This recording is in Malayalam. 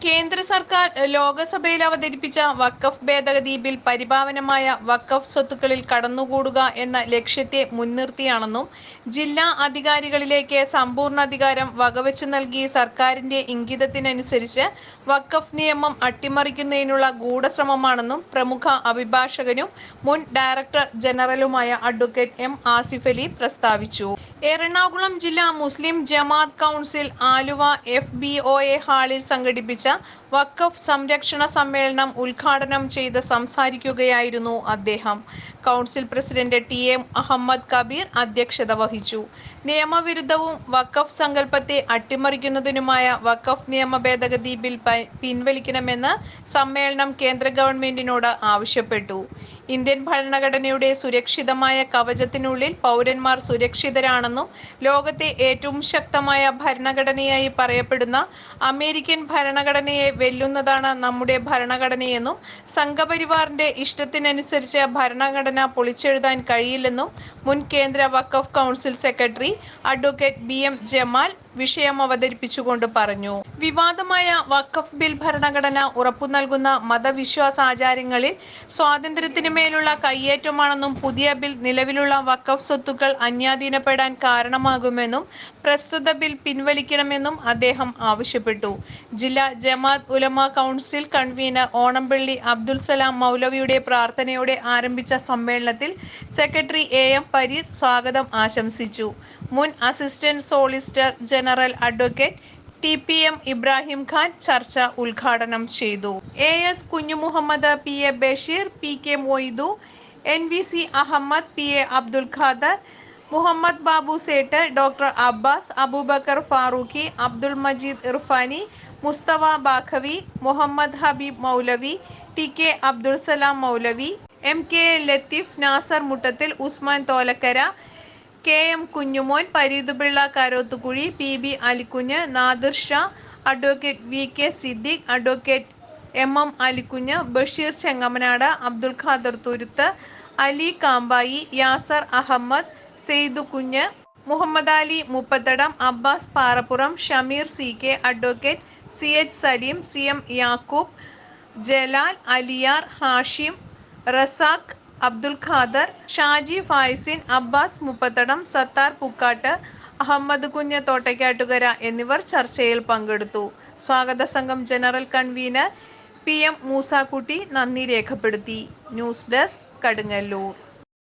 കേന്ദ്ര സർക്കാർ ലോകസഭയിൽ അവതരിപ്പിച്ച വഖഫ് ഭേദഗതി ബിൽ പരിപാവനമായ വഖഫ് സ്വത്തുക്കളിൽ കടന്നുകൂടുക എന്ന ലക്ഷ്യത്തെ മുൻനിർത്തിയാണെന്നും ജില്ലാ അധികാരികളിലേക്ക് സമ്പൂർണ്ണ അധികാരം വകവെച്ചു നൽകി സർക്കാരിന്റെ ഇംഗിതത്തിനനുസരിച്ച് വഖഫ് നിയമം അട്ടിമറിക്കുന്നതിനുള്ള ഗൂഢശ്രമമാണെന്നും പ്രമുഖ അഭിഭാഷകനും മുൻ ഡയറക്ടർ ജനറലുമായ അഡ്വക്കേറ്റ് എം ആസിഫ് അലി പ്രസ്താവിച്ചു. എറണാകുളം ജില്ലാ Muslim Jamaat council Aluva FBOA ഹാളിൽ സംഘടിപ്പിച്ച വഖഫ് സംരക്ഷണ സമ്മേളനം ഉദ്ഘാടനം ചെയ്ത് സംസാരിക്കുകയായിരുന്നു അദ്ദേഹം. Council president TM Ahmed Kabir അധ്യക്ഷത വഹിച്ചു. നിയമവിരുദ്ധവും വഖഫ് സങ്കല്പത്തെ അട്ടിമറിക്കുന്നതിനുമായ വഖഫ് നിയമ ഭേദഗതി ബിൽ പിൻവലിക്കണമെന്ന് സമ്മേളനം കേന്ദ്ര ഗവൺമെന്റിനോട് ആവശ്യപ്പെട്ടു. ഇന്ത്യൻ ഭരണഘടനയുടെ സുരക്ഷിതമായ കവചത്തിനുള്ളിൽ പൗരന്മാർ സുരക്ഷിതരാണെന്നും ലോകത്തെ ഏറ്റവും ശക്തമായ ഭരണഘടനയായി പറയപ്പെടുന്ന അമേരിക്കൻ ഭരണഘടനയെ വെല്ലുന്നതാണ് നമ്മുടെ ഭരണഘടനയെന്നും സംഘപരിവാറിന്റെ ഇഷ്ടത്തിനനുസരിച്ച് ഭരണഘടന പൊളിച്ചെഴുതാൻ കഴിയില്ലെന്നും മുൻ കേന്ദ്ര Waqf council secretary advocate BM Jamal വിഷയം അവതരിപ്പിച്ചുകൊണ്ട് പറഞ്ഞു. വിവാദമായ വഖഫ് ബിൽ ഭരണഘടന ഉറപ്പു നൽകുന്ന മതവിശ്വാസാചാരങ്ങളിൽ സ്വാതന്ത്ര്യത്തിന് മേലുള്ള കയ്യേറ്റമാണെന്നും പുതിയ ബിൽ നിലവിലുള്ള വഖഫ് സ്വത്തുക്കൾ അന്യാധീനപ്പെടാൻ കാരണമാകുമെന്നും പ്രസ്തുത ബിൽ പിൻവലിക്കണമെന്നും അദ്ദേഹം ആവശ്യപ്പെട്ടു. ജില്ലാ ജമാഅത്ത് ഉലമ കൗൺസിൽ കൺവീനർ ഓണംപള്ളി അബ്ദുൽ സലാം മൗലവിയുടെ പ്രാർത്ഥനയോടെ ആരംഭിച്ച സമ്മേളനത്തിൽ സെക്രട്ടറി AM പരീദ് സ്വാഗതം ആശംസിച്ചു. മുൻ assistant solicitor general advocate TPM Ibrahim Khan ചർച്ച ഉദ്ഘാടനം ചെയ്തു. AS Kunjumuhammad, PA Basheer, PK Moidu, NVC Ahammed, PA Abdul Khader, Muhammad Babu Sait, doctor Abbas, Abubacker Farooqui, Abdul Majeed Irfani, Musthafa Baqavi, Muhammad Habeeb Moulavi, TK Abdul Salam Moulavi, MK Latheef, Nasar Muttathil, Usman Tholakkara, KM Kunjumon, Pareethupilla Karothukuzhi, PB Alikunju, Nadir Shah, advocate VK Siddique, advocate MM Alikunju, Basheer Chengamanad, Abdul Khader Thuruth, Ali കാമ്പായി, Yasar Ahammed, Seidu Kunju, Muhammad Ali Muppathadam, Abbas Parappuram, Shameer CK, advocate CH Saleem, CM Yakoob, Jalal, Aliyar, Hashim, Razak, Abdul Khader, Shaji Faizin, Abbas Muppathadam, Sathar Pukkatt, Ahammed Kunju Thottakkattukara എന്നിവർ ചർച്ചയിൽ പങ്കെടുത്തു. സ്വാഗത സംഘം ജനറൽ കൺവീനർ PM മൂസാക്കുട്ടി നന്ദി രേഖപ്പെടുത്തി. News desk, Kadungallur.